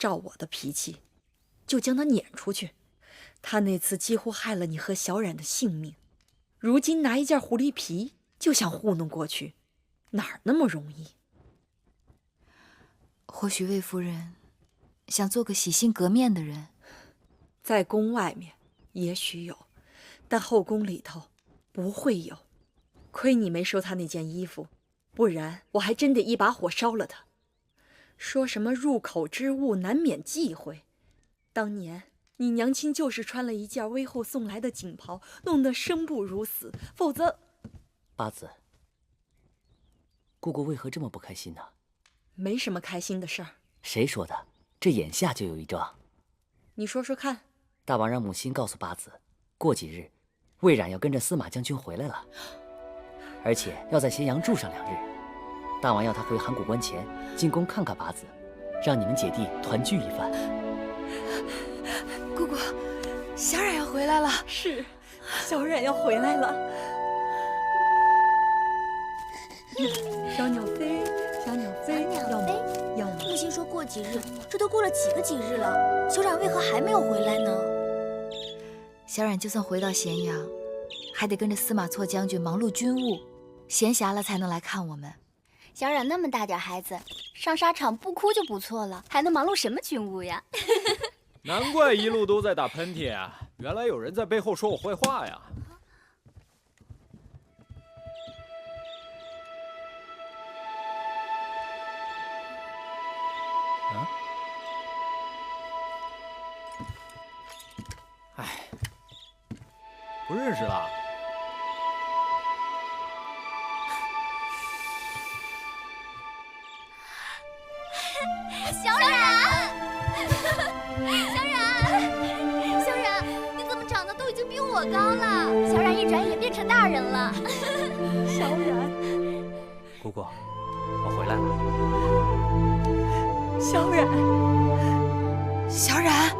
照我的脾气，就将他撵出去。他那次几乎害了你和小冉的性命，如今拿一件狐狸皮就想糊弄过去，哪儿那么容易？或许魏夫人想做个洗心革面的人，在宫外面也许有，但后宫里头不会有。亏你没收他那件衣服，不然我还真得一把火烧了他。说什么入口之物难免忌讳，当年你娘亲就是穿了一件微后送来的锦袍，弄得生不如死，否则……八子，姑姑为何这么不开心呢？没什么开心的事儿。谁说的？这眼下就有一桩。你说说看。大王让母亲告诉八子，过几日，魏冉要跟着司马将军回来了，而且要在咸阳住上2日。大王要他回函谷关前进宫看看八子，让你们姐弟团聚一番。姑姑，小冉要回来了。是，小冉要回来了。小鸟飞，小鸟飞，要么母亲说过几日，这都过了几个几日了，小冉为何还没有回来呢？小冉就算回到咸阳，还得跟着司马错将军忙碌军务，闲暇了才能来看我们。小冉那么大点孩子，上沙场不哭就不错了，还能忙碌什么军务呀？难怪一路都在打喷嚏啊！原来有人在背后说我坏话呀！啊？哎，不认识了。小冉，小冉，你怎么长得都已经比我高了？小冉一转眼变成大人了。小冉，姑姑，我回来了。小冉，小冉，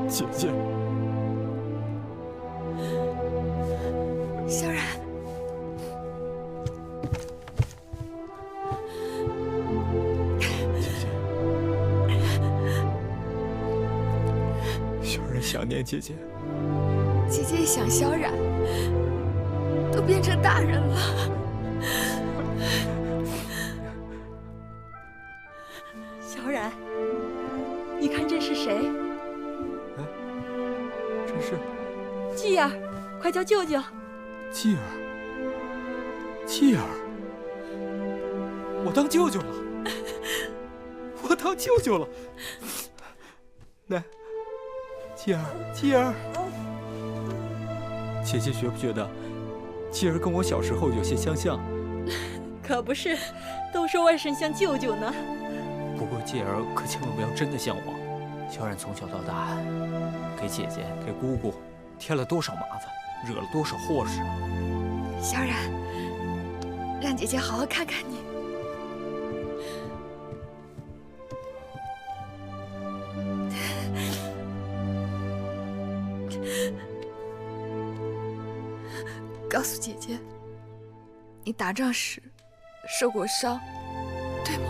姐姐，小冉，小冉想念姐姐。姐姐一想小冉，都变成大人了。小冉，你看这是谁？真是继儿，快叫舅舅。继儿，继儿，我当舅舅了，我当舅舅了。来，继儿，继儿，姐姐觉不觉得继儿跟我小时候有些相像？可不是，都说外甥像舅舅呢。不过继儿可千万不要真的像我。小冉从小到大，给姐姐、给姑姑添了多少麻烦，惹了多少祸事。小冉，让姐姐好好看看你。告诉姐姐，你打仗时受过伤，对吗？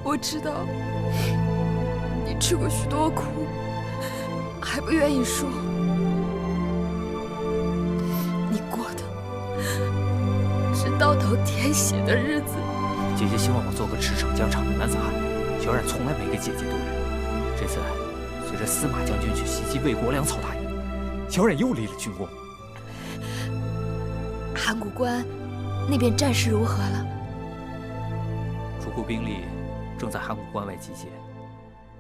我知道你吃过许多苦，还不愿意说。你过的是刀头舔血的日子。姐姐希望我做个驰骋疆场的男子汉，小冉从来没给姐姐丢人。这次随着司马将军去袭击魏国粮草大营，小冉又立了军功。函谷关那边战事如何了？楚国兵力正在函谷关外集结，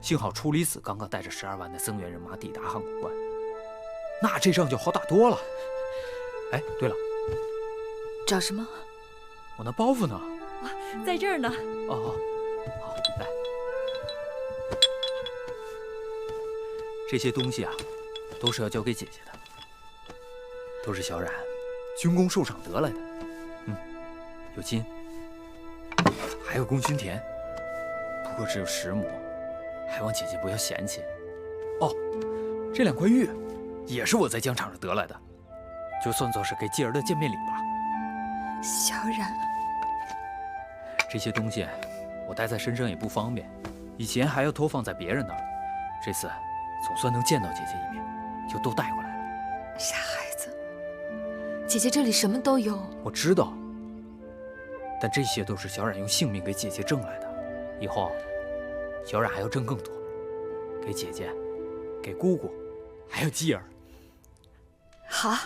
幸好处理子刚刚带着12万的增援人马抵达函谷关，那这仗就好打多了。哎，对了，找什么？我那包袱呢？在这儿呢。哦，好，来，这些东西啊，都是要交给姐姐的，都是小冉军功受赏得来的。有金，还有功勋田，不过只有10亩，还望姐姐不要嫌弃。哦，这2块玉也是我在疆场上得来的，就算作是给继儿的见面礼吧。小冉，这些东西我带在身上也不方便，以前还要托放在别人那儿，这次总算能见到姐姐一面，就都带过来了。傻孩子，姐姐这里什么都有。我知道，但这些都是小冉用性命给姐姐挣来的，以后小冉还要挣更多，给姐姐，给姑姑，还有继儿。好，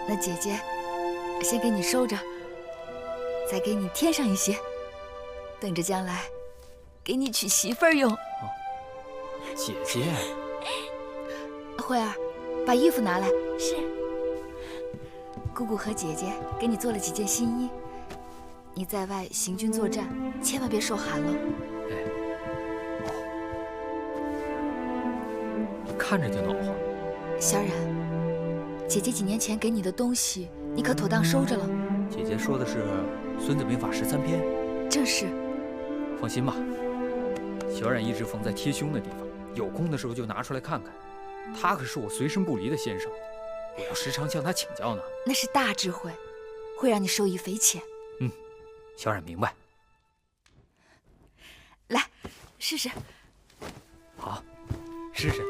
那姐姐先给你收着，再给你添上一些，等着将来给你娶媳妇儿用。姐姐，慧儿，把衣服拿来。是。姑姑和姐姐给你做了几件新衣，你在外行军作战，千万别受寒了。看着就暖和。小冉，姐姐几年前给你的东西，你可妥当收着了？姐姐说的是《孙子兵法》13篇。正是。放心吧，小冉一直缝在贴胸的地方，有空的时候就拿出来看看。他可是我随身不离的先生，我要时常向他请教呢。那是大智慧，会让你受益匪浅。小冉明白。来，试试。好，试试。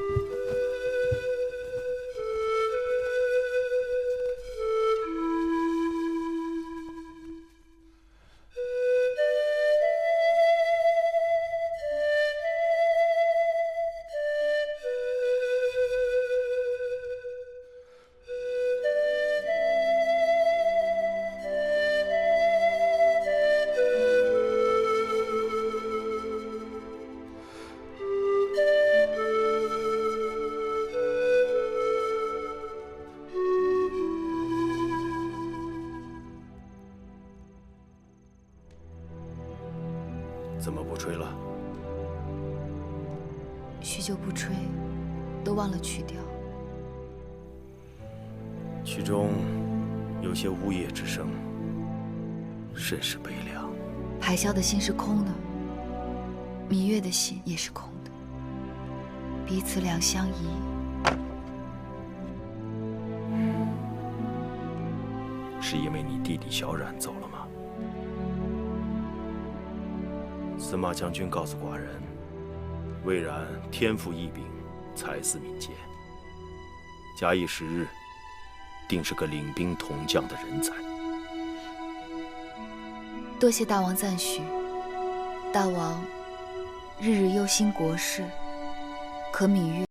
怎么不吹了？许久不吹，都忘了曲调。曲中有些呜咽之声，甚是悲凉。排箫的心是空的，芈月的心也是空的，彼此两相依。是因为你弟弟小冉走了吗？司马将军告诉寡人，魏冉天赋异禀，才思敏捷，假以时日，定是个领兵统将的人才。多谢大王赞许，大王日日忧心国事，可芈月